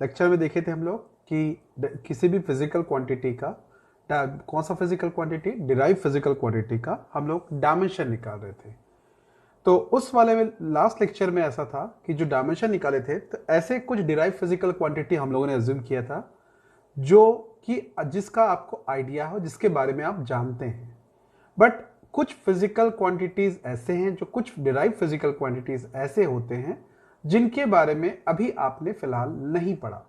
Lecture में देखे थे हम लोग कि किसी भी फिजिकल क्वांटिटी का कौन सा physical quantity, derive physical quantity का हम लोग डायमेंशन निकाल रहे थे। तो उस वाले में लास्ट लेक्चर में ऐसा था कि जो डायमेंशन निकाले थे तो ऐसे कुछ डिराइव फिजिकल क्वांटिटी हम लोगों ने अज्यूम किया था जो कि जिसका आपको आइडिया हो, जिसके बारे में आप जानते हैं। बट कुछ फिजिकल क्वांटिटीज ऐसे हैं, जो कुछ डिराइव फिजिकल क्वांटिटीज ऐसे होते हैं जिनके बारे में अभी आपने फिलहाल नहीं पढ़ा,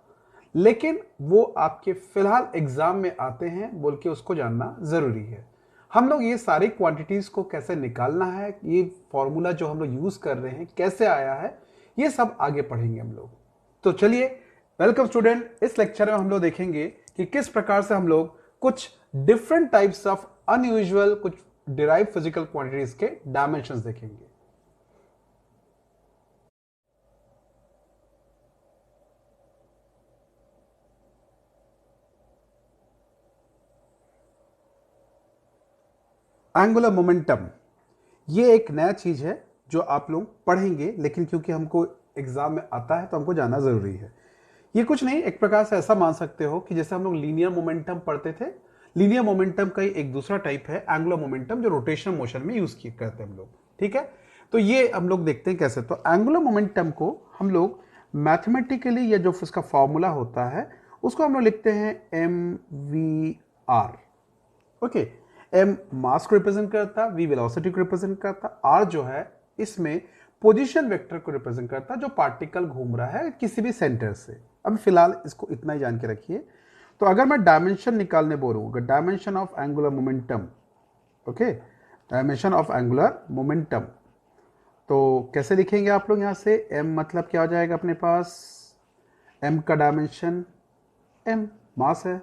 लेकिन वो आपके फिलहाल एग्जाम में आते हैं बोल के उसको जानना जरूरी है। हम लोग ये सारी क्वांटिटीज को कैसे निकालना है, ये फॉर्मूला जो हम लोग यूज कर रहे हैं कैसे आया है, ये सब आगे पढ़ेंगे हम लोग। तो चलिए, वेलकम स्टूडेंट। इस लेक्चर में हम लोग देखेंगे कि किस प्रकार से हम लोग कुछ डिफरेंट टाइप्स ऑफ अनयूजुअल कुछ डिराइव फिजिकल क्वांटिटीज के डायमेंशंस देखेंगे। एंगुलर मोमेंटम, ये एक नया चीज है जो आप लोग पढ़ेंगे, लेकिन क्योंकि हमको एग्जाम में आता है तो हमको जानना जरूरी है। ये कुछ नहीं, एक प्रकार से ऐसा मान सकते हो कि जैसे हम लोग लीनियर मोमेंटम पढ़ते थे, लीनियर मोमेंटम का ही एक दूसरा टाइप है एंगुलर मोमेंटम, जो रोटेशनल मोशन में यूज करते हैं हम लोग। ठीक है, तो ये हम लोग देखते हैं कैसे। तो एंगुलर मोमेंटम को हम लोग मैथमेटिकली, या जो उसका फॉर्मूला होता है उसको हम लोग लिखते हैं mvr। ओके, m मास को रिप्रेजेंट करता, v वेलोसिटी को रिप्रेजेंट करता, r जो है इसमें पोजीशन वेक्टर को रिप्रेजेंट करता, जो पार्टिकल घूम रहा है किसी भी सेंटर से। अभी फिलहाल इसको इतना ही जान के रखिए। तो अगर मैं डायमेंशन निकालने बोलूँ, dimension of angular momentum, okay, dimension of angular momentum, तो कैसे लिखेंगे आप लोग? यहाँ से m मतलब क्या हो जाएगा अपने पास, m का डायमेंशन m मास है,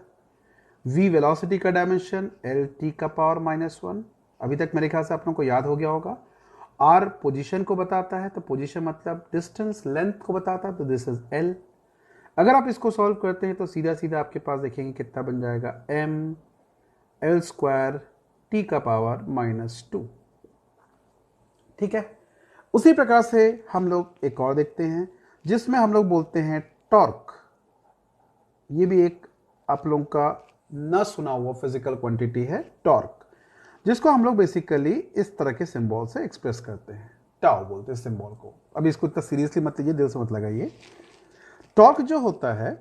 v वेलोसिटी का डायमेंशन l t का पावर -1। अभी तक मेरे ख्याल से आप लोगों को याद हो गया होगा। r पोजीशन को बताता है, तो पोजीशन मतलब डिस्टेंस, लेंथ को बताता है, तो दिस इज l। अगर आप इसको सॉल्व करते हैं तो सीधा सीधा आपके पास देखेंगे कितना बन जाएगा, m l स्क्वायर t का पावर -2। ठीक है, उसी प्रकार से हम लोग एक और देखते हैं जिसमें हम लोग बोलते हैं टॉर्क। ये भी एक आप लोगों का न सुना हुआ फिजिकल क्वांटिटी है टॉर्क, जिसको हम लोग बेसिकली इस तरह के सिंबल से एक्सप्रेस करते हैं, टाउ बोलते हैं सिंबल को। अभी इसको इतना सीरियसली मत लीजिए, दिल से मत लगाइए। टॉर्क जो होता है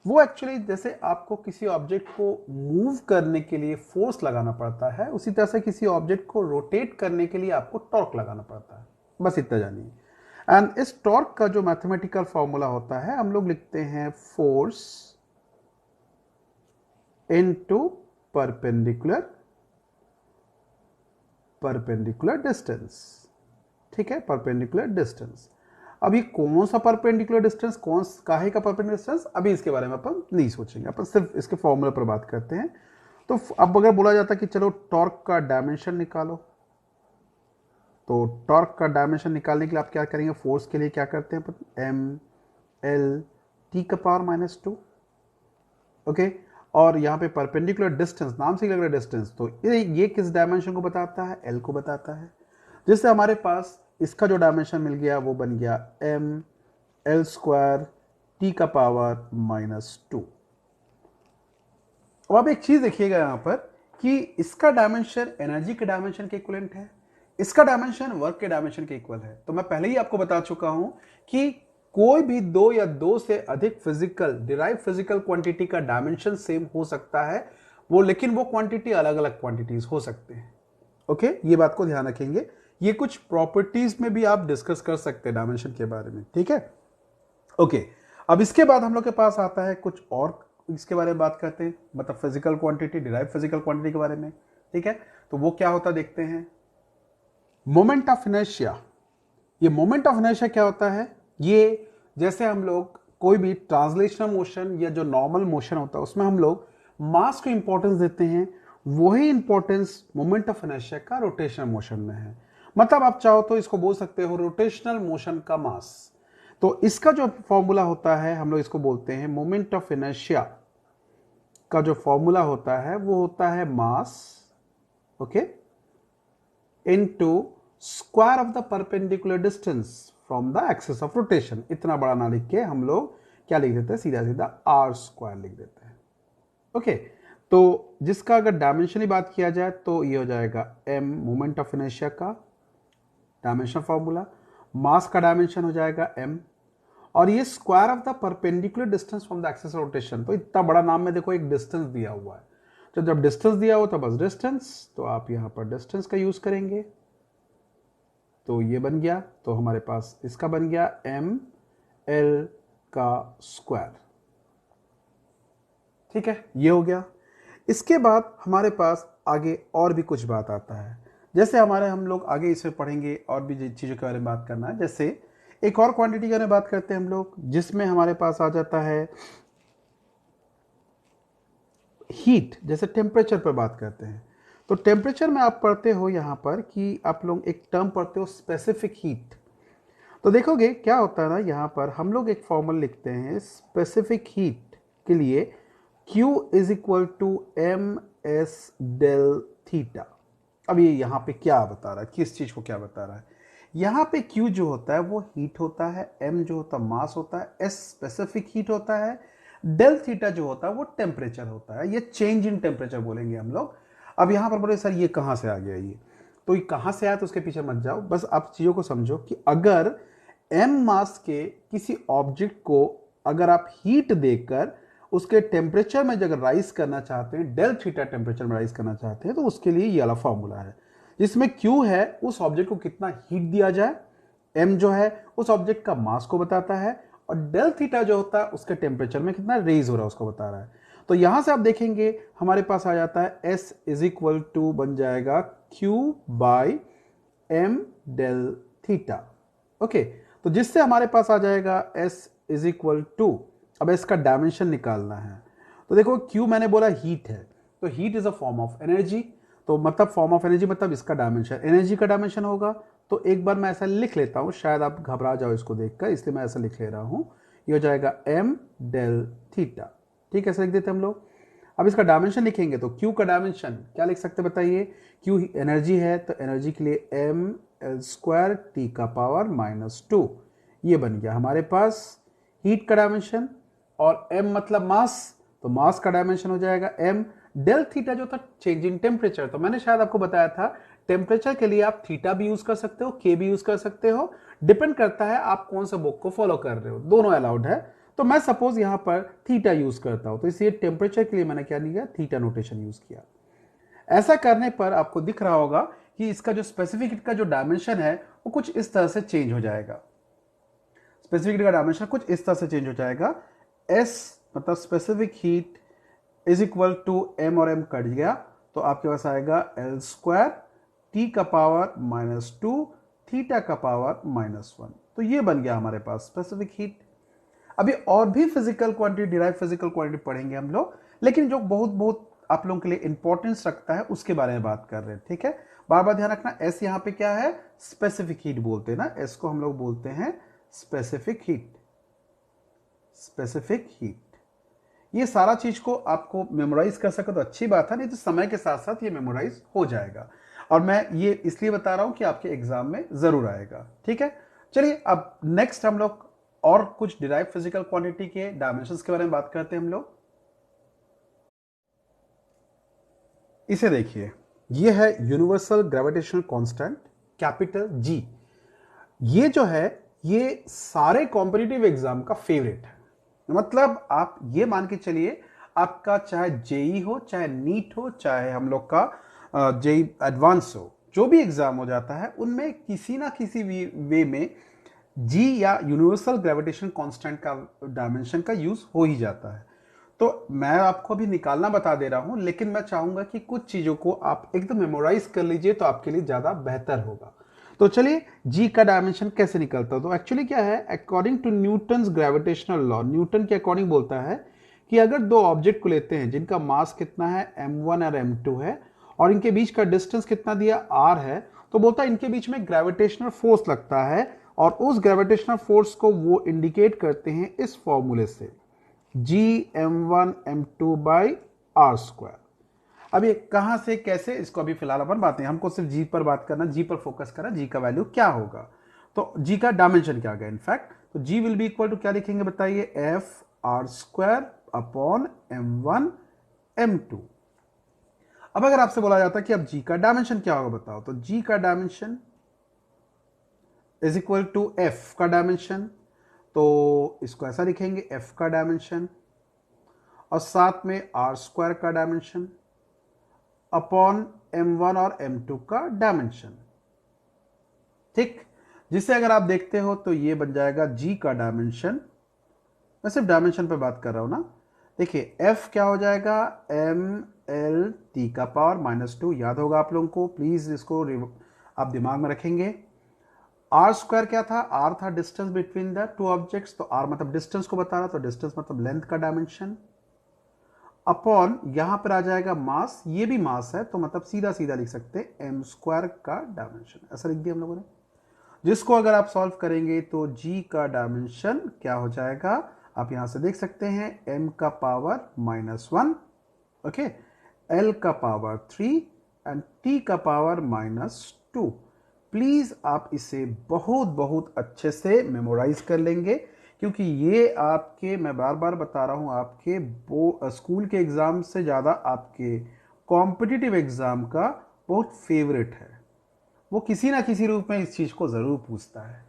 वो एक्चुअली जैसे आपको किसी ऑब्जेक्ट को मूव करने के लिए फोर्स लगाना पड़ता है, उसी तरह से किसी ऑब्जेक्ट को रोटेट करने के लिए आपको टॉर्क लगाना पड़ता है। बस इतना जानिए। एंड इस टॉर्क का जो मैथमेटिकल फॉर्मूला होता है, हम लोग लिखते हैं फोर्स इनटू परपेंडिकुलर डिस्टेंस। ठीक है, परपेंडिकुलर डिस्टेंस। अभी कौन सा परपेंडिकुलर डिस्टेंस, कौन काहे का परपेंडिकुलर डिस्टेंस, अभी इसके बारे में अपन नहीं सोचेंगे, अपन सिर्फ इसके फॉर्मूला पर बात करते हैं। तो अब अगर बोला जाता कि चलो टॉर्क का डायमेंशन निकालो, तो टॉर्क का डायमेंशन निकालने के लिए आप क्या करेंगे, फोर्स के लिए क्या करते हैं अपन, m l t का पावर -2। ओके, और यहाँ पे परपेंडिकुलर डिस्टेंस, नाम से ही लग रहा है डिस्टेंस, तो ये किस डायमेंशन को बताता है, l को बताता है। जिससे हमारे पास इसका जो डायमेंशन मिल गया वो बन गया m l स्क्वायर t का पावर -2। अब आप एक चीज देखिएगा यहाँ पर कि इसका डायमेंशन एनर्जी के डायमेंशन के इक्विवेलेंट है, इसका डायमेंशन वर्क के डायमेंशन के इक्वल है। तो मैं पहले ही आपको बता चुका हूं कि कोई भी दो या दो से अधिक फिजिकल डिराइव फिजिकल क्वांटिटी का डायमेंशन सेम हो सकता है वो, लेकिन वो क्वांटिटी अलग अलग क्वांटिटीज हो सकते हैं। ओके, ये बात को ध्यान रखेंगे। ये कुछ प्रॉपर्टीज में भी आप डिस्कस कर सकते हैं डायमेंशन के बारे में। ठीक है, ओके। अब इसके बाद हम लोग के पास आता है कुछ और, इसके बारे में बात करते हैं, मतलब physical quantity, derive physical quantity के बारे में। ठीक है, तो वो क्या होता देखते हैं, मोमेंट ऑफ इनर्शिया। ये मोमेंट ऑफ इनर्शिया क्या होता है, ये जैसे हम लोग कोई भी ट्रांसलेशनल मोशन या जो नॉर्मल मोशन होता है उसमें हम लोग मास को इंपॉर्टेंस देते हैं, वही इंपॉर्टेंस मोमेंट ऑफ इनर्शिया का रोटेशनल मोशन में है। मतलब आप चाहो तो इसको बोल सकते हो रोटेशनल मोशन का मास। तो इसका जो फॉर्मूला होता है, हम लोग इसको बोलते हैं मोमेंट ऑफ इनर्शिया का जो फॉर्मूला होता है वो होता है mass, okay, into square of the perpendicular distance from the axis of rotation. इतना बड़ा ना लिख के हम लोग क्या लिख देते हैं, सीधा सीधा आर स्क्वायर लिख देते हैं। ओके, तो जिसका अगर डायमेंशन की बात किया जाए तो ये हो जाएगा एम मोमेंट ऑफ इनर्शिया का डायमेंशन फॉर्मूला, मास का डायमेंशन हो जाएगा एम, और ये square of the perpendicular distance from the axis of rotation. तो इतना बड़ा नाम में देखो एक डिस्टेंस दिया हुआ है, तो जब डिस्टेंस दिया हो तो बस डिस्टेंस, तो आप यहां पर डिस्टेंस का यूज करेंगे, तो ये बन गया, तो हमारे पास इसका बन गया एम एल का स्क्वायर। ठीक है, ये हो गया। इसके बाद हमारे पास आगे और भी कुछ बात आता है, जैसे हमारे हम लोग आगे इसमें पढ़ेंगे और भी चीज़ों के बारे में बात करना है। जैसे एक और क्वांटिटी के बारे में बात करते हैं हम लोग, जिसमें हमारे पास आ जाता है हीट। जैसे टेम्परेचर पर बात करते हैं, तो टेम्परेचर में आप पढ़ते हो यहाँ पर कि आप लोग एक टर्म पढ़ते हो स्पेसिफिक हीट। तो देखोगे क्या होता है ना, यहाँ पर हम लोग एक फॉर्मूला लिखते हैं स्पेसिफिक हीट के लिए, Q is equal to M S del theta. अब ये यहाँ पे क्या बता रहा है, किस चीज को क्या बता रहा है, यहाँ पे Q जो होता है वो हीट होता है, M जो होता है मास होता है, S स्पेसिफिक हीट होता है, डेल थीटा जो होता है वो टेम्परेचर होता है, ये चेंज इन टेम्परेचर बोलेंगे हम लोग। अब यहाँ पर बोले सर ये कहाँ से आ गया, ये तो ये कहाँ से आया, तो उसके पीछे मत जाओ, बस आप चीज़ों को समझो कि अगर M मास के किसी ऑब्जेक्ट को अगर आप हीट देकर उसके टेम्परेचर में अगर राइज करना चाहते हैं, डेल थीटा टेम्परेचर में राइज करना चाहते हैं, तो उसके लिए ये वाला फॉर्मूला है, जिसमें Q है उस ऑब्जेक्ट को कितना हीट दिया जाए, M जो है उस ऑब्जेक्ट का मास को बताता है, और डेल थीटा जो होता है उसके टेम्परेचर में कितना रेज हो रहा है उसको बता रहा है। तो यहां से आप देखेंगे हमारे पास आ जाता है S इज इक्वल टू बन जाएगा Q by M del theta. Okay, तो जिससे हमारे पास आ जाएगा S इज इक्वल टू, अब इसका डायमेंशन निकालना है, तो देखो Q मैंने बोला हीट है, तो heat is a form of energy, तो मतलब फॉर्म ऑफ एनर्जी मतलब इसका डायमेंशन एनर्जी का डायमेंशन होगा। तो एक बार मैं ऐसा लिख लेता हूं, शायद आप घबरा जाओ इसको देखकर, इसलिए मैं ऐसा लिख ले रहा हूं, ये हो जाएगा m डेल थीटा। ठीक है, ऐसा लिख देते हम लोग। अब इसका डायमेंशन लिखेंगे तो Q का डायमेंशन क्या लिख सकते बताइए, Q एनर्जी है तो एनर्जी के लिए m एल स्क्वायर टी का पावर -2, ये बन गया हमारे पास हीट का डायमेंशन, और m मतलब मास, तो मास का डायमेंशन हो जाएगा m डेल थीटा जो था चेंज इन टेम्परेचर। तो मैंने शायद आपको बताया था टेम्परेचर के लिए आप थीटा भी यूज कर सकते हो, k भी यूज कर सकते हो, डिपेंड करता है आप कौन सा बुक को फॉलो कर रहे हो, दोनों अलाउड है। तो मैं सपोज यहां पर थीटा यूज करता हूं, तो इसलिए टेम्परेचर के लिए मैंने क्या लिया, थीटा नोटेशन यूज किया। ऐसा करने पर आपको दिख रहा होगा कि इसका जो स्पेसिफिक हीट का जो डायमेंशन है वो कुछ इस तरह से चेंज हो जाएगा, स्पेसिफिक हीट का डायमेंशन कुछ इस तरह से चेंज हो जाएगा, S मतलब specific heat is equal to m और m कट गया, तो आपके पास आएगा L स्क्वायर t का पावर -2 थीटा का पावर -1। तो ये बन गया हमारे पास स्पेसिफिक हीट। अभी और भी physical quantity, derive physical quantity पढ़ेंगे हम लोग, लेकिन जो बहुत बहुत आप लोगों के लिए इंपॉर्टेंस रखता है उसके बारे में बात कर रहे हैं। ठीक है, बार बार ध्यान रखना, S यहाँ पे क्या है, स्पेसिफिक हीट बोलते हैं ना, S को हम लोग बोलते हैं स्पेसिफिक हीट, स्पेसिफिक हीट। ये सारा चीज को आपको मेमोराइज कर सके तो अच्छी बात है, नहीं तो समय के साथ साथ ये मेमोराइज हो जाएगा, और मैं ये इसलिए बता रहा हूं कि आपके एग्जाम में जरूर आएगा। ठीक है, चलिए अब नेक्स्ट हम लोग और कुछ डिराइव फिजिकल क्वांटिटी के डायमेंशंस के बारे में बात करते हैं हम लोग। इसे देखिए, ये है universal gravitational constant capital G। ये जो है ये सारे कॉम्पिटिटिव एग्जाम का फेवरेट है, मतलब आप ये मान के चलिए आपका चाहे जेई हो, चाहे नीट हो, चाहे हम लोग का जेई एडवांस हो, जो भी एग्जाम हो जाता है उनमें किसी ना किसी वे में जी या यूनिवर्सल ग्रेविटेशन कांस्टेंट का डायमेंशन का यूज हो ही जाता है। तो मैं आपको अभी निकालना बता दे रहा हूं, लेकिन मैं चाहूंगा कि कुछ चीजों को आप एकदम मेमोराइज कर लीजिए तो आपके लिए ज्यादा बेहतर होगा। तो चलिए जी का डायमेंशन कैसे निकलता है, तो एक्चुअली क्या है, according to Newton's gravitational law, Newton के अकॉर्डिंग बोलता है कि अगर दो ऑब्जेक्ट को लेते हैं जिनका मास कितना है m1 और m2 है, और इनके बीच का डिस्टेंस कितना दिया r है, तो बोलता है इनके बीच में ग्रेविटेशनल फोर्स लगता है, और उस ग्रेविटेशनल फोर्स को वो इंडिकेट करते हैं इस फॉर्मूले से, जी m1 m2 by are square. अब ये कहां से कैसे, इसको अभी फिलहाल अपन बात नहीं, हमको सिर्फ जी पर बात करना, जी पर फोकस करना, जी का वैल्यू क्या होगा। तो जी का डायमेंशन क्या होगा, इनफैक्ट तो g will be equal to क्या लिखेंगे बताइए, F R square upon m1 m2। अब अगर आपसे बोला जाता कि अब g का डायमेंशन क्या होगा बताओ, तो g का dimension is equal to f का डायमेंशन, तो इसको ऐसा लिखेंगे f का डायमेंशन और साथ में आर स्क्वायर का डायमेंशन अपॉन m1 और m2 का डायमेंशन। ठीक, जिससे अगर आप देखते हो तो ये बन जाएगा g का डायमेंशन, मैं सिर्फ डायमेंशन पे बात कर रहा हूं ना। देखिए f क्या हो जाएगा, m l t का पावर -2, याद होगा आप लोगों को, प्लीज इसको आप दिमाग में रखेंगे। आर स्क्वायर क्या था, आर था distance between the two objects, तो आर मतलब डिस्टेंस को बता रहा, तो डिस्टेंस मतलब लेंथ का डायमेंशन, अपॉन यहां पर आ जाएगा मास, ये भी मास है तो मतलब सीधा सीधा लिख सकते हैं एम स्क्वायर का डायमेंशन, ऐसा लिख दिया हम लोगों ने। जिसको अगर आप सॉल्व करेंगे तो g का डायमेंशन क्या हो जाएगा, आप यहां से देख सकते हैं m का पावर -1, ओके, l का पावर 3 एंड t का पावर -2। प्लीज आप इसे बहुत बहुत अच्छे से मेमोराइज कर लेंगे, क्योंकि ये आपके, मैं बार बार बता रहा हूं, आपके स्कूल के एग्जाम से ज़्यादा आपके कॉम्पिटिटिव एग्जाम का बहुत फेवरेट है। वो किसी ना किसी रूप में इस चीज़ को ज़रूर पूछता है।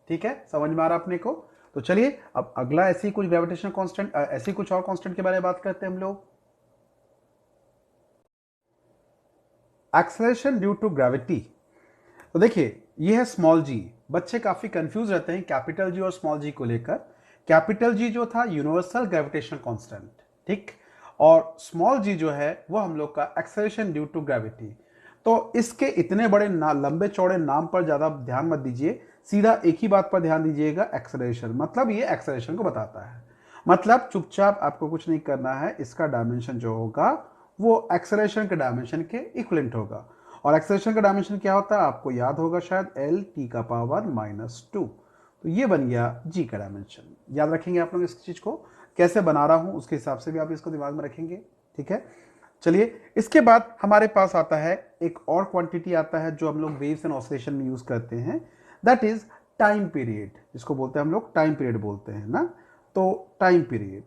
ठीक है, समझ में आ रहा अपने को। तो चलिए अब अगला ऐसी कुछ ग्रेविटेशनल कांस्टेंट, ऐसी कुछ और कांस्टेंट के बारे में बात करते हैं हम लोग। Acceleration due to gravity. तो देखिए ये है स्मॉल जी। बच्चे काफी कंफ्यूज रहते हैं कैपिटल जी और स्मॉल जी को लेकर। कैपिटल जी जो था यूनिवर्सल ग्रेविटेशनल कांस्टेंट, ठीक, और स्मॉल जी जो है वो हम लोग का एक्सेलरेशन ड्यू टू ग्रेविटी। तो इसके इतने बड़े लंबे चौड़े नाम पर ज्यादा ध्यान मत दीजिए, सीधा एक ही बात पर ध्यान दीजिएगा, एक्सेलरेशन, मतलब ये एक्सेलरेशन को बताता है। मतलब चुपचाप आपको कुछ नहीं करना है, इसका डायमेंशन जो होगा वो एक्सेलरेशन के डायमेंशन के इक्विवेलेंट होगा। और एक्सेलरेशन का डायमेंशन क्या होता है आपको याद होगा शायद, एल टी का पावर -2। तो ये बन गया जी का डायमेंशन। याद रखेंगे आप लोग इस चीज को, कैसे बना रहा हूं उसके हिसाब से भी आप इसको दिमाग में रखेंगे। ठीक है, चलिए इसके बाद हमारे पास आता है एक और क्वांटिटी आता है जो हम लोग वेव्स एंड ऑसिलेशन में यूज करते हैं, दैट इज टाइम पीरियड, जिसको बोलते हैं हम लोग टाइम पीरियड बोलते हैं ना। तो टाइम पीरियड,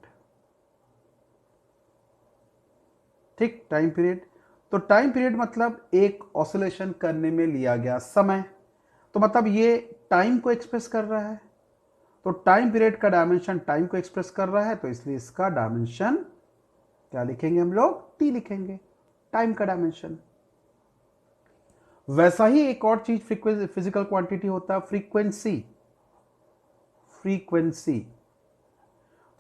ठीक, टाइम पीरियड। तो टाइम पीरियड मतलब एक ऑसिलेशन करने में लिया गया समय, तो मतलब ये टाइम को एक्सप्रेस कर रहा है। तो टाइम पीरियड का डायमेंशन टाइम को एक्सप्रेस कर रहा है, तो इसलिए इसका डायमेंशन क्या लिखेंगे हम लोग, टी लिखेंगे, टाइम का डायमेंशन। वैसा ही एक और चीज फिजिकल क्वांटिटी होता है फ्रीक्वेंसी। फ्रीक्वेंसी,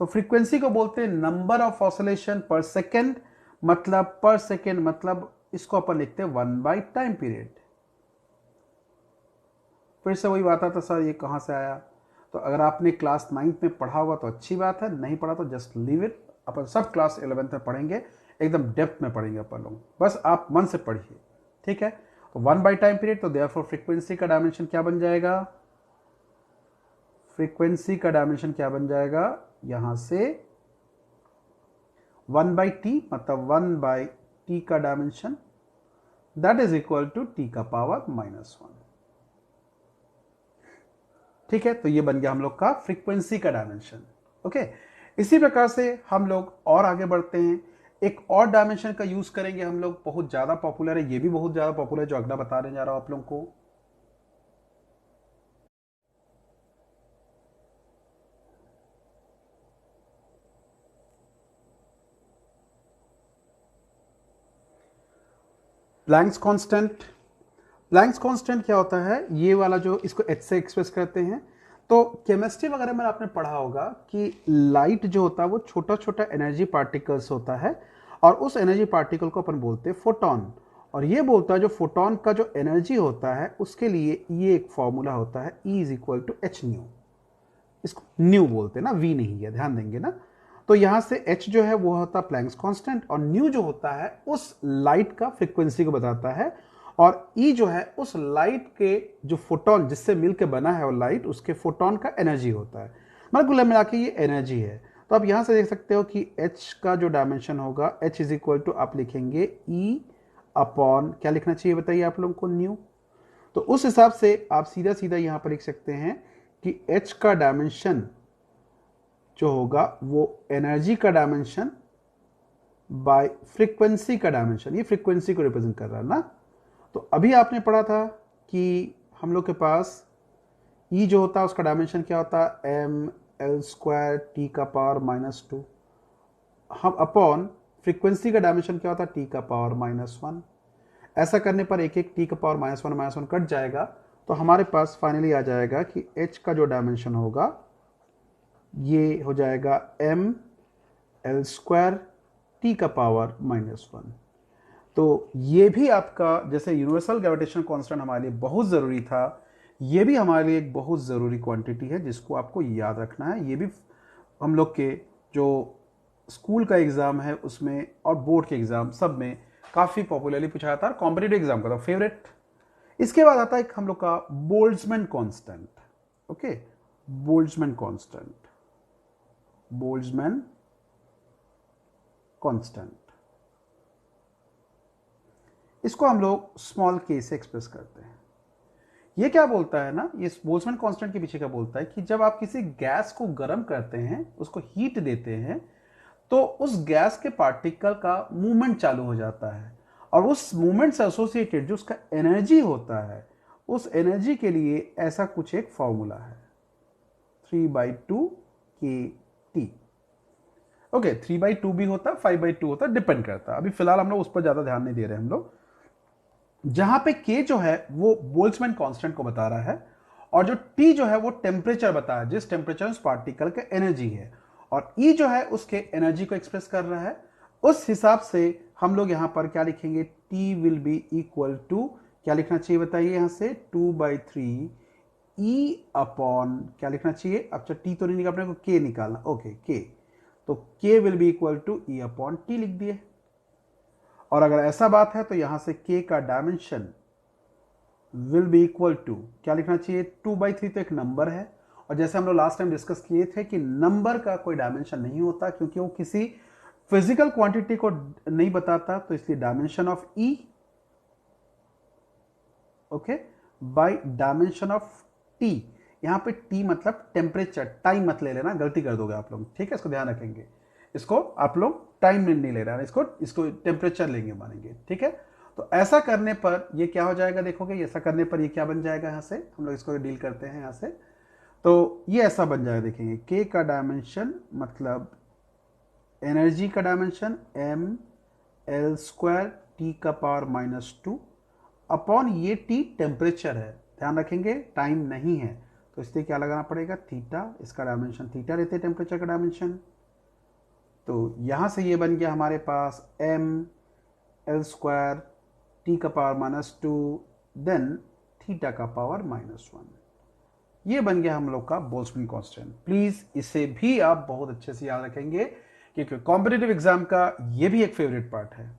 तो फ्रीक्वेंसी को बोलते हैं नंबर ऑफ ऑसिलेशन पर सेकेंड, मतलब पर सेकेंड, मतलब इसको अपन लिखते हैं 1 टाइम पीरियड। फिर से वही बात आता सर ये कहां से आया, तो अगर आपने क्लास 9th में पढ़ा होगा तो अच्छी बात है, नहीं पढ़ा तो जस्ट लीव इट, अपन सब क्लास 11th में पढ़ेंगे, एकदम डेप्थ में पढ़ेंगे अपन लोग, बस आप मन से पढ़िए। ठीक है, तो 1 टाइम पीरियड, तो देयरफॉर फ्रीक्वेंसी का डायमेंशन क्या बन जाएगा, फ्रीक्वेंसी का डायमेंशन क्या बन जाएगा, यहां से 1/t, मतलब 1/t का dimension, that is equal to t का पावर -1। ठीक है, तो ये बन गया हम लोग का फ्रीक्वेंसी का डायमेंशन। ओके, इसी प्रकार से हम लोग और आगे बढ़ते हैं, एक और डायमेंशन का यूज करेंगे हम लोग, बहुत ज्यादा पॉपुलर है, ये भी बहुत ज्यादा पॉपुलर है, जो अगला बताने जा रहा हूं आप लोगों को। Planck's constant. प्लैंक्स कांस्टेंट क्या होता है, ये वाला जो इसको h से एक्सप्रेस करते हैं। तो केमिस्ट्री वगैरह में आपने पढ़ा होगा कि लाइट जो होता है वो छोटा छोटा एनर्जी पार्टिकल्स होता है, और उस एनर्जी पार्टिकल को अपन बोलते हैं फोटोन। और ये बोलता है जो फोटोन का जो एनर्जी होता है उसके लिए ये एक फॉर्मूला होता है, E = h न्यू। इसको न्यू बोलते हैं ना, वी नहीं है, ध्यान देंगे ना। तो यहां से h जो है वो होता है प्लैंक्स कांस्टेंट, और न्यू जो होता है उस लाइट का फ्रीक्वेंसी को बताता है, और E जो है उस लाइट के जो फोटोन जिससे मिलकर बना है वो लाइट, उसके फोटोन का एनर्जी होता है, मतलब कुल मिला के ये एनर्जी है। तो आप यहां से देख सकते हो कि H का जो डायमेंशन होगा, H = आप लिखेंगे E अपॉन, क्या लिखना चाहिए बताइए आप लोगों को, न्यू। तो उस हिसाब से आप सीधा सीधा यहां पर लिख सकते हैं कि h का डायमेंशन जो होगा वो एनर्जी का डायमेंशन बाय फ्रीक्वेंसी का डायमेंशन, ये फ्रीक्वेंसी को रिप्रेजेंट कर रहा है ना। तो अभी आपने पढ़ा था कि हम लोग के पास E जो होता है उसका डायमेंशन क्या होता है, एम एल स्क्वायर टी का पावर -2, हम अपॉन फ्रीक्वेंसी का डायमेंशन क्या होता है, टी का पावर -1। ऐसा करने पर एक एक टी का पावर -1 कट जाएगा, तो हमारे पास फाइनली आ जाएगा कि h का जो डायमेंशन होगा ये हो जाएगा एम एल स्क्वायर टी का पावर -1। तो ये भी आपका, जैसे यूनिवर्सल ग्रेविटेशन कांस्टेंट हमारे लिए बहुत ज़रूरी था, ये भी हमारे लिए एक बहुत ज़रूरी क्वांटिटी है जिसको आपको याद रखना है। ये भी हम लोग के जो स्कूल का एग्ज़ाम है उसमें और बोर्ड के एग्ज़ाम सब में काफ़ी पॉपुलरली पूछा जाता है, कॉम्पिटिटिव एग्जाम का था फेवरेट। इसके बाद आता है हम लोग का Boltzmann constant. Okay, Boltzmann constant, Boltzmann constant, इसको हम लोग स्मॉल के से एक्सप्रेस करते हैं। ये क्या बोलता है ना, ये बोल्ट्जमैन कांस्टेंट के पीछे क्या बोलता है कि जब आप किसी गैस को गर्म करते हैं, उसको हीट देते हैं, तो उस गैस के पार्टिकल का मूवमेंट चालू हो जाता है, और उस मूवमेंट से एसोसिएटेड जो उसका एनर्जी होता है, उस एनर्जी के लिए ऐसा कुछ एक फॉर्मूला है, 3/2 kT। ओके, 3/2 भी होता है, 5/2 होता है, डिपेंड करता है। अभी फिलहाल हम लोग उस पर ज्यादा ध्यान नहीं दे रहे हम लोग। जहां पे K जो है वो बोल्ट्जमैन कांस्टेंट को बता रहा है, और जो T जो है वो टेम्परेचर बता रहा है, जिस टेम्परेचर उस पार्टिकल का एनर्जी है, और E जो है उसके एनर्जी को एक्सप्रेस कर रहा है। उस हिसाब से हम लोग यहां पर क्या लिखेंगे, T will be equal to, क्या लिखना चाहिए बताइए, यहां से 2/3 E अपॉन, क्या लिखना चाहिए, अब T तो नहीं निकालना, अपने को K निकालना। ओके, K, तो K will be equal to E upon T लिख दिए। और अगर ऐसा बात है तो यहां से K का dimension will be equal to, क्या लिखना चाहिए, 2/3 तो एक नंबर है, और जैसे हम लोग लास्ट टाइम डिस्कस किए थे कि नंबर का कोई डायमेंशन नहीं होता क्योंकि वो किसी फिजिकल क्वांटिटी को नहीं बताता, तो इसलिए dimension of E, okay, by dimension of T। यहां पे T मतलब टेम्परेचर, टाइम मत ले लेना, गलती कर दोगे आप लोग, ठीक है, इसको ध्यान रखेंगे। इसको आप लोग टाइम में नहीं ले रहे हैं, इसको टेम्परेचर लेंगे मानेंगे, ठीक है। तो ऐसा करने पर ये क्या हो जाएगा, देखोगे ऐसा करने पर ये क्या बन जाएगा, यहां से हम लोग इसको डील करते हैं यहां से, तो ये ऐसा बन जाएगा, देखेंगे K का डायमेंशन मतलब एनर्जी का dimension M L square T का पावर -2 अपॉन ये T टेम्परेचर है, ध्यान रखेंगे टाइम नहीं है, तो इसलिए क्या लगाना पड़ेगा, थीटा, इसका डायमेंशन थीटा रहते टेम्परेचर का डायमेंशन। तो यहां से ये बन गया हमारे पास एम एल स्क्वायर टी का पावर -2 देन थीटा का पावर -1। ये बन गया हम लोग का बोल्ट्जमैन कांस्टेंट। प्लीज इसे भी आप बहुत अच्छे से याद रखेंगे क्योंकि कॉम्पिटिटिव एग्जाम का ये भी एक फेवरेट पार्ट है।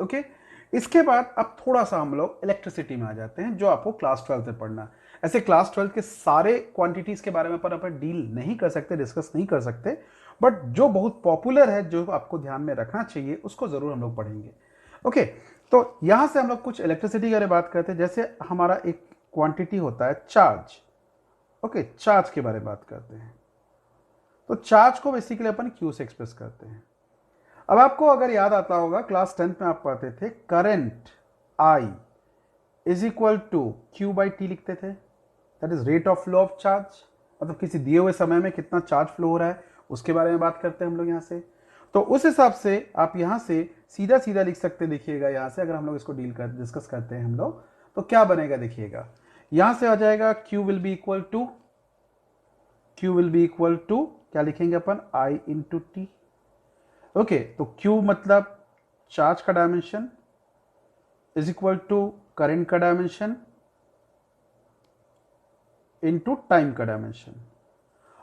ओके, इसके बाद अब थोड़ा सा हम लोग इलेक्ट्रिसिटी में आ जाते हैं, जो आपको क्लास 12 में पढ़ना। ऐसे क्लास 12 के सारे क्वांटिटीज के बारे में अपन डील नहीं कर सकते, डिस्कस नहीं कर सकते, बट जो बहुत पॉपुलर है, जो आपको ध्यान में रखना चाहिए, उसको जरूर हम लोग पढ़ेंगे। ओके, तो यहां से हम लोग कुछ इलेक्ट्रिसिटी के बारे में बात करते हैं। जैसे हमारा एक क्वांटिटी होता है चार्ज। ओके, चार्ज के बारे में बात करते हैं। तो चार्ज को बेसिकली अपन क्यू से एक्सप्रेस करते हैं। अब आपको अगर याद आता होगा, क्लास 10 में आप पढ़ते थे current I is equal to Q/T लिखते थे, that is rate of flow of charge, मतलब किसी दिए हुए समय में कितना चार्ज फ्लो हो रहा है उसके बारे में बात करते हैं हम लोग यहां से। तो उस हिसाब से आप यहां से सीधा सीधा लिख सकते, देखिएगा यहां से अगर हम लोग इसको डिस्कस करते हैं हम लोग, तो क्या बनेगा देखिएगा, यहां से आ जाएगा Q will be equal to क्या लिखेंगे अपन, I इंटू टी। ओके, तो Q मतलब चार्ज का dimension is equal to current का डायमेंशन इनटू टाइम का डायमेंशन।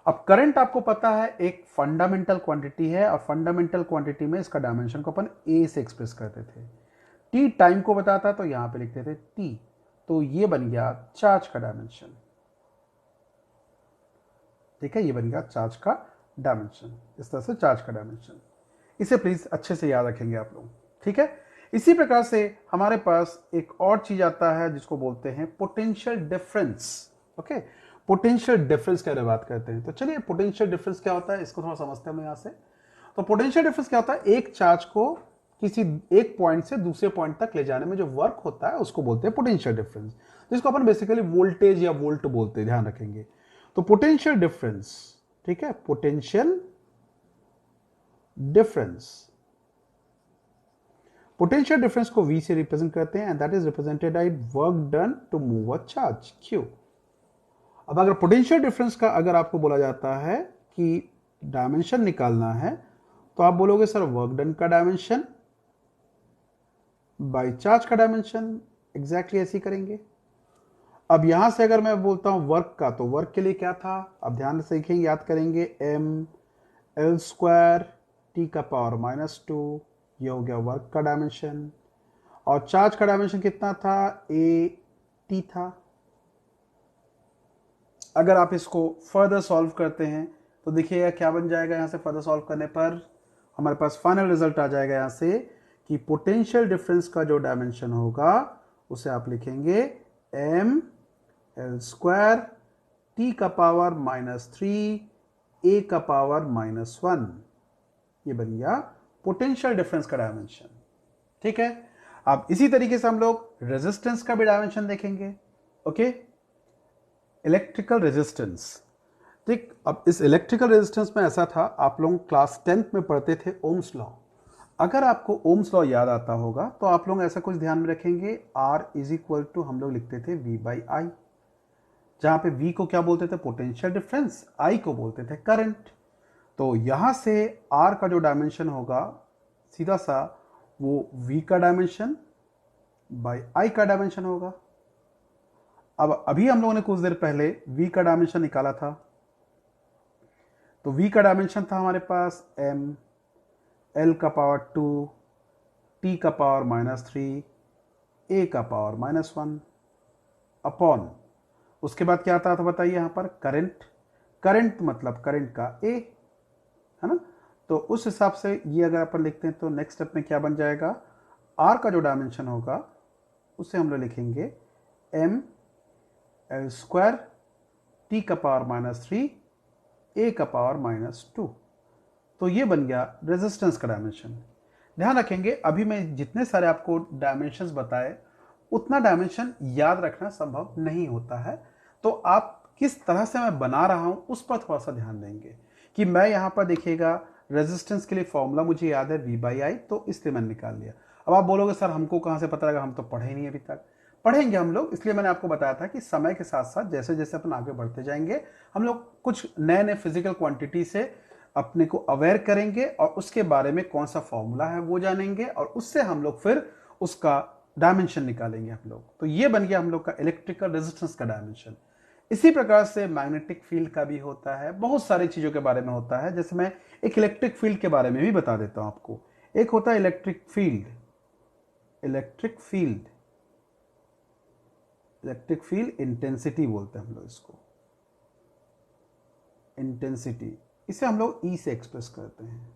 अब करंट आपको पता है एक फंडामेंटल क्वांटिटी है, और फंडामेंटल क्वांटिटी में इसका डायमेंशन को अपन A से एक्सप्रेस करते थे। T टाइम को बताता तो यहां पे लिखते थे T, तो ये बन गया चार्ज का डायमेंशन। ठीक है, ये बन गया चार्ज का डायमेंशन, इस तरह से चार्ज का डायमेंशन। इसे प्लीज अच्छे से याद रखेंगे आप लोग, ठीक है। इसी प्रकार से हमारे पास एक और चीज आता है जिसको बोलते हैं potential difference. Okay, potential difference के बारे में बात करते हैं। तो चलिए पोटेंशियल डिफरेंस क्या होता है इसको थोड़ा समझते हैं हम यहाँ से। तो पोटेंशियल डिफरेंस क्या होता है, एक चार्ज को किसी एक पॉइंट से दूसरे पॉइंट तक ले जाने में जो वर्क होता है उसको बोलते हैं पोटेंशियल डिफरेंस, जिसको अपन बेसिकली वोल्टेज या वोल्ट बोलते हैं, ध्यान रखेंगे। तो पोटेंशियल डिफरेंस, ठीक है, पोटेंशियल डिफरेंस, पोटेंशियल डिफरेंस को V से रिप्रेजेंट करते हैं and that is represented by work done to move a charge Q। अब अगर पोटेंशियल डिफरेंस का अगर आपको बोला जाता है कि डायमेंशन निकालना है तो आप बोलोगे सर वर्क डन का डायमेंशन बाय चार्ज का डायमेंशन, एग्जैक्टली ऐसे ही करेंगे। अब यहां से अगर मैं बोलता हूं वर्क का, तो वर्क के लिए क्या था, अब ध्यान से सीखेंगे, याद करेंगे, ml² T⁻², ये हो गया वर्क का डायमेंशन। और चार्ज का डायमेंशन कितना था, AT था। अगर आप इसको फर्दर सॉल्व करते हैं तो देखिएगा क्या बन जाएगा, यहां से फर्दर सॉल्व करने पर हमारे पास फाइनल रिजल्ट आ जाएगा यहां से कि पोटेंशियल डिफरेंस का जो डायमेंशन होगा उसे आप लिखेंगे ml² T⁻³ A⁻⁻1। ये बन गया पोटेंशियल डिफरेंस का डायमेंशन, ठीक है। अब इसी तरीके से हम लोग रेजिस्टेंस का भी डायमेंशन देखेंगे, ओके। इलेक्ट्रिकल रेजिस्टेंस, ठीक। अब इस इलेक्ट्रिकल रेजिस्टेंस में ऐसा था, आप लोग क्लास 10th में पढ़ते थे ओम्स लॉ। अगर आपको ओम्स लॉ याद आता होगा तो आप लोग ऐसा कुछ ध्यान में रखेंगे, R = हम लोग लिखते थे V/I, जहां पे V को क्या बोलते थे, पोटेंशियल डिफरेंस, I को बोलते थे करंट। तो यहां से R का जो डायमेंशन होगा सीधा सा वो V का डायमेंशन बाय I का डायमेंशन होगा। अब अभी हम लोगों ने कुछ देर पहले V का डायमेंशन निकाला था, तो V का डायमेंशन था हमारे पास ml² T⁻³ A⁻⁻1 अपॉन, उसके बाद क्या आता था बताइए, यहां पर करंट, करंट मतलब करंट का A, है ना। तो उस हिसाब से ये अगर अपन लिखते हैं तो नेक्स्ट स्टेप में क्या बन जाएगा, R का जो डायमेंशन होगा उसे हम लोग लिखेंगे ml² T⁻³ A⁻⁻2। तो ये बन गया रेजिस्टेंस का डायमेंशन। ध्यान रखेंगे अभी मैं जितने सारे आपको डायमेंशंस बताए उतना डायमेंशन याद रखना संभव नहीं होता है, तो आप किस तरह से मैं बना रहा हूं उस पर थोड़ा सा ध्यान देंगे कि मैं यहां पर देखिएगा रेजिस्टेंस के लिए फॉर्मूला मुझे याद है V/I, तो इसलिए मैंने निकाल लिया। अब आप बोलोगे सर हमको कहां से पता लगा, हम तो पढ़े नहीं अभी तक। पढ़ेंगे हम लोग, इसलिए मैंने आपको बताया था कि समय के साथ साथ जैसे जैसे अपन आगे बढ़ते जाएंगे हम लोग कुछ नए नए फिजिकल क्वांटिटी से अपने को अवेयर करेंगे और उसके बारे में कौन सा फॉर्मूला है वो जानेंगे और उससे हम लोग फिर उसका डायमेंशन निकालेंगे हम लोग। तो ये बन गया हम लोग का इलेक्ट्रिकल रेजिस्टेंस का डायमेंशन। इसी प्रकार से मैग्नेटिक फील्ड का भी होता है, बहुत सारी चीजों के बारे में होता है। जैसे मैं एक इलेक्ट्रिक फील्ड के बारे में भी बता देता हूं आपको। एक होता है electric field, electric field, electric field intensity बोलते हैं हम लोग इसको, इंटेंसिटी, इसे हम लोग E से एक्सप्रेस करते हैं।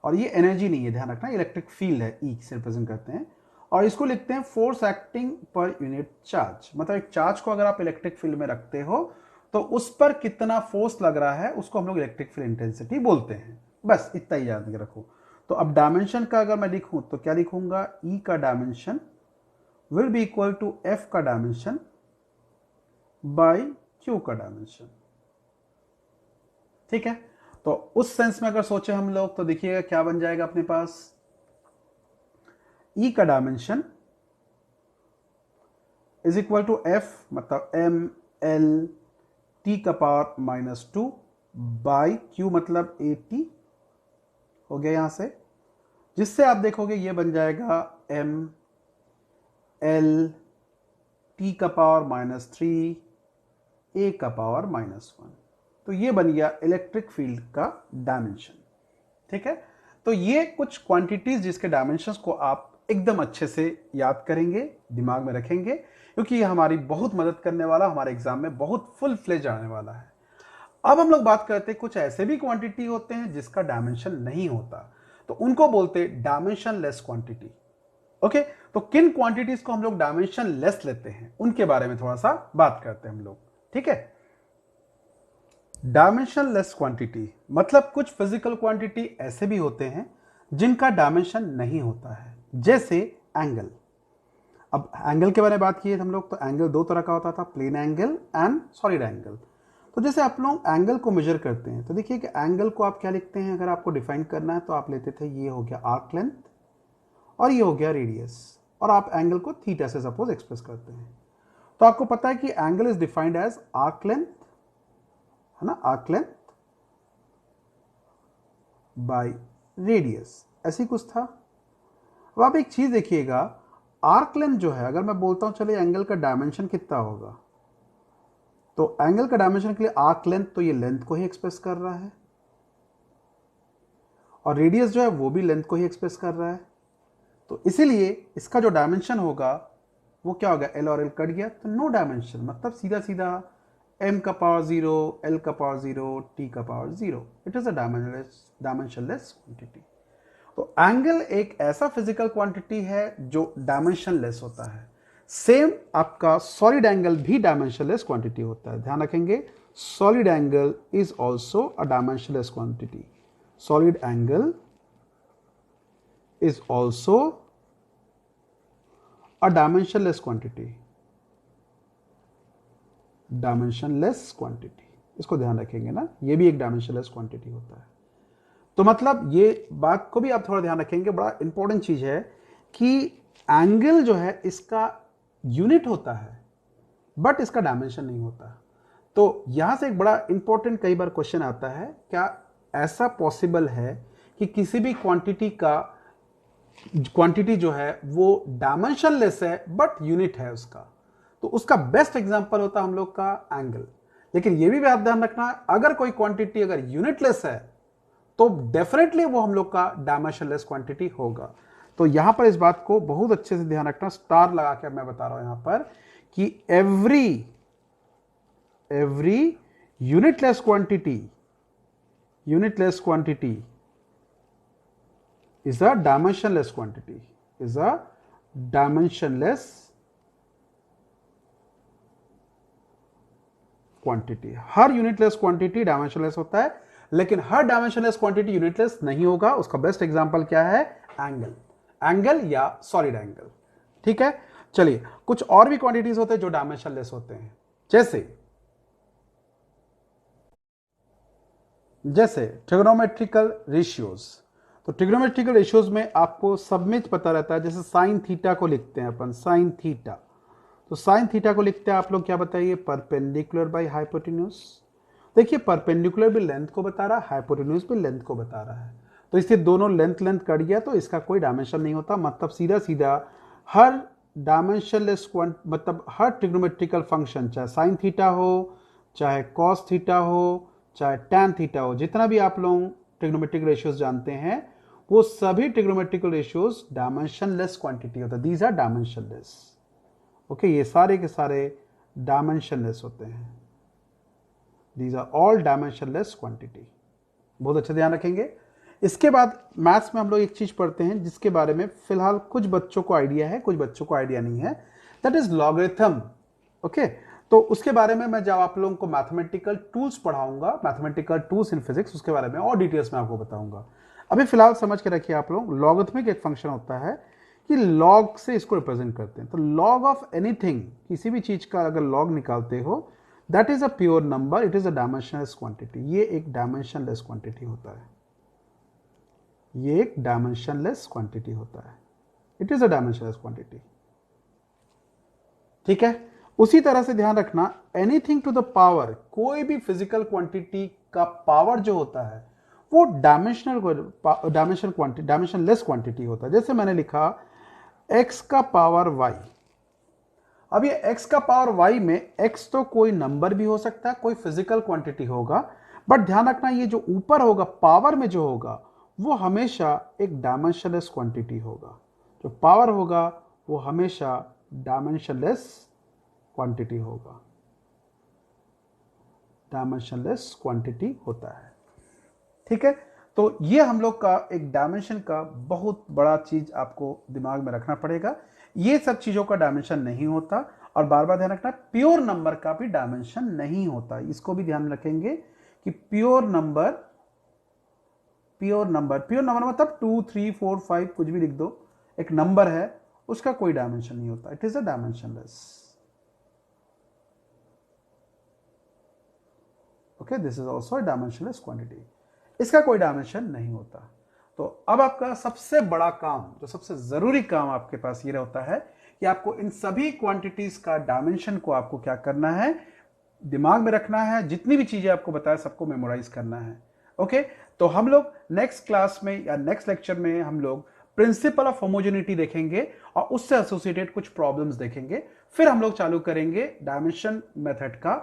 और ये एनर्जी नहीं है, ध्यान रखना, इलेक्ट्रिक फील्ड है, E से रिप्रेजेंट करते हैं। और इसको लिखते हैं force acting per unit charge, मतलब एक चार्ज को अगर आप इलेक्ट्रिक फील्ड में रखते हो तो उस पर कितना फोर्स लग रहा है उसको हम लोग इलेक्ट्रिक फील्ड इंटेंसिटी बोलते हैं। बस इतना ही याद रखो। तो अब डायमेंशन का अगर मैं लिखूं तो क्या लिखूंगा, E का dimension will be equal to F का डायमेंशन बाय Q का डायमेंशन, ठीक है। तो उस सेंस में अगर सोचे हम लोग तो देखिएगा क्या बन जाएगा अपने पास, E का dimension is equal to F मतलब ml² बाय Q मतलब AT हो गया यहां से, जिससे आप देखोगे ये बन जाएगा ml⁻³ A⁻⁻1। तो ये बन गया इलेक्ट्रिक फील्ड का डायमेंशन, ठीक है। तो ये कुछ क्वांटिटीज जिसके डायमेंशंस को आप एकदम अच्छे से याद करेंगे, दिमाग में रखेंगे, क्योंकि ये हमारी बहुत मदद करने वाला, हमारे एग्जाम में बहुत फुल फ्लेज आने वाला है। अब हम लोग बात करते हैं कुछ ऐसे भी क्वांटिटी होते हैं जिसका डायमेंशन नहीं होता, तो उनको बोलते हैं डायमेंशन लेस क्वांटिटी, ओके। तो किन क्वांटिटीज को हम लोग डायमेंशन लेस लेते हैं उनके बारे में थोड़ा सा बात करते हैं हम लोग, ठीक है। डायमेंशन लेस क्वांटिटी मतलब कुछ फिजिकल क्वांटिटी ऐसे भी होते हैं जिनका डायमेंशन नहीं होता है, जैसे एंगल। अब एंगल के बारे में बात की है हम लोग, तो एंगल दो तरह का होता था, plane angle and solid angle. तो जैसे आप लोग एंगल को मेजर करते हैं तो देखिए कि एंगल को आप क्या लिखते हैं, अगर आपको डिफाइन करना है तो आप लेते थे ये हो गया आर्क लेंथ और ये हो गया रेडियस, और आप एंगल को थीटा से सपोज एक्सप्रेस करते हैं। तो आपको पता है कि angle is defined as arc length, है ना, आर्क लेंथ बाय रेडियस, ऐसी कुछ था। अब आप एक चीज देखिएगा, आर्क लेंथ जो है, अगर मैं बोलता हूं चलिए एंगल का डायमेंशन कितना होगा, तो एंगल का डायमेंशन के लिए आर्क लेंथ तो ये लेंथ को ही एक्सप्रेस कर रहा है, और रेडियस जो है वो भी लेंथ को ही एक्सप्रेस कर रहा है। तो इसीलिए इसका जो डायमेंशन होगा वो क्या होगा, एल और एल कट गया तो नो डायमेंशन, मतलब सीधा सीधा m का पावर 0, l का पावर 0, t का power 0, it is a dimensionless quantity. तो एंगल एक ऐसा फिजिकल क्वांटिटी है जो डायमेंशनलेस होता है। सेम आपका सॉलिड एंगल भी डायमेंशनलेस क्वांटिटी होता है, ध्यान रखेंगे, solid angle is also a dimensionless quantity. Solid angle is also a dimensionless quantity, dimensionless quantity, इसको ध्यान रखेंगे ना, ये भी एक डायमेंशनलेस क्वांटिटी होता है। तो मतलब ये बात को भी आप थोड़ा ध्यान रखेंगे, बड़ा इंपॉर्टेंट चीज है कि एंगल जो है इसका यूनिट होता है बट इसका डायमेंशन नहीं होता। तो यहां से एक बड़ा इंपॉर्टेंट कई बार क्वेश्चन आता है, क्या ऐसा पॉसिबल है कि किसी भी क्वांटिटी जो है वो डायमेंशनलेस है बट यूनिट है उसका? तो उसका बेस्ट एग्जांपल होता है हम लोग का एंगल। लेकिन ये भी बात ध्यान रखना, अगर कोई क्वांटिटी अगर यूनिटलेस है तो डेफिनेटली वो हम लोग का डायमेंशनलेस क्वांटिटी होगा। तो यहां पर इस बात को बहुत अच्छे से ध्यान रखना, स्टार लगा के मैं बता रहा हूं यहां पर कि every unitless quantity is a dimensionless quantity, is a dimensionless quantity। Her unitless quantity dimensionless होता है, लेकिन हर डायमेंशनलेस क्वांटिटी यूनिटलेस नहीं होगा। उसका बेस्ट एग्जांपल क्या है, एंगल या सॉलिड एंगल। ठीक है, चलिए कुछ और भी क्वांटिटीज होते हैं जो डायमेंशनलेस होते हैं, जैसे ट्रिग्नोमेट्रिकल रेशियोज। तो ट्रिग्नोमेट्रिकल रेशियोज में आपको सब में पता रहता है, जैसे साइन थीटा को लिखते हैं अपन, साइन थीटा। तो साइन थीटा को लिखते हैं आप लोग क्या बताइए, परपेंडिकुलर बाय हाइपोटेन्यूज। देखिए परपेंडिकुलर भी लेंथ को बता रहा है, हाइपोटेन्यूज भी लेंथ को बता रहा है, तो इससे दोनों लेंथ कट गया तो इसका कोई डायमेंशन नहीं होता। मतलब सीधा सीधा हर डायमेंशनलेस मतलब हर ट्रिग्नोमेट्रिकल फंक्शन, चाहे साइन थीटा हो, चाहे कॉस थीटा हो, चाहे टैन थीटा हो, जितना भी आप लोग ट्रिग्नोमेट्रिक रेशियोज जानते हैं वो सभी ट्रिग्नोमेट्रिकल रेशियोज डायमेंशनलेस क्वांटिटी होता है। These are dimensionless. ओके, ये सारे के सारे डायमेंशनलेस होते हैं। These are all dimensionless quantity. बहुत अच्छे ध्यान रखेंगे। इसके बाद मैथ्स में हम लोग एक चीज पढ़ते हैं जिसके बारे में फिलहाल कुछ बच्चों को आइडिया है, कुछ बच्चों को आइडिया नहीं है, दैट इज लॉगरिथम। ओके, तो उसके बारे में मैं जब आप लोगों को मैथमेटिकल टूल्स पढ़ाऊंगा, मैथमेटिकल टूल्स इन फिजिक्स, उसके बारे में और डिटेल्स में आपको बताऊंगा। अभी फिलहाल समझ के रखिए आप लोग, लॉगरिथमिक एक फंक्शन होता है कि लॉग से इसको रिप्रेजेंट करते हैं। तो लॉग ऑफ एनीथिंग, किसी भी चीज का अगर लॉग निकालते हो, that is a pure number, it is a dimensionless quantity. ये एक डायमेंशनलेस क्वांटिटी होता है, ये एक डायमेंशनलेस क्वांटिटी होता है, it is a dimensionless quantity. ठीक है, उसी तरह से ध्यान रखना, एनीथिंग टू द पावर, कोई भी फिजिकल क्वांटिटी का पावर जो होता है वो डायमेंशनलेस क्वांटिटी होता है। जैसे मैंने लिखा x का पावर y। अब ये x का पावर y में x तो कोई नंबर भी हो सकता है, कोई फिजिकल क्वांटिटी होगा, बट ध्यान रखना ये जो ऊपर होगा पावर में जो होगा वो हमेशा एक डायमेंशनलेस क्वांटिटी होगा। जो पावर होगा वो हमेशा डायमेंशनलेस क्वांटिटी होगा, डायमेंशनलेस क्वांटिटी होता है। ठीक है, तो ये हम लोग का एक डायमेंशन का बहुत बड़ा चीज आपको दिमाग में रखना पड़ेगा। ये सब चीजों का डायमेंशन नहीं होता, और बार बार ध्यान रखना प्योर नंबर का भी डायमेंशन नहीं होता। इसको भी ध्यान रखेंगे कि प्योर नंबर मतलब 2 3 4 5 कुछ भी लिख दो, एक नंबर है, उसका कोई डायमेंशन नहीं होता, it is a dimensionless. Okay, this is also a dimensionless quantity, इसका कोई डायमेंशन नहीं होता। तो अब आपका सबसे बड़ा काम, जो सबसे जरूरी काम आपके पास ये होता है कि आपको इन सभी क्वांटिटीज का डायमेंशन को आपको क्या करना है, दिमाग में रखना है, जितनी भी चीजें आपको बताया सबको मेमोराइज करना है। ओके, तो हम लोग नेक्स्ट क्लास में या नेक्स्ट लेक्चर में हम लोग प्रिंसिपल ऑफ होमोजेनिटी देखेंगे और उससे एसोसिएटेड कुछ प्रॉब्लम्स देखेंगे, फिर हम लोग चालू करेंगे डायमेंशन मेथड का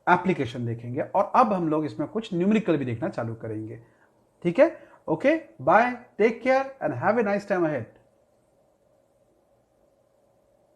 एप्लीकेशन देखेंगे, और अब हम लोग इसमें कुछ न्यूमेरिकल भी देखना चालू करेंगे। ठीक है, okay, bye, take care and have a nice time ahead.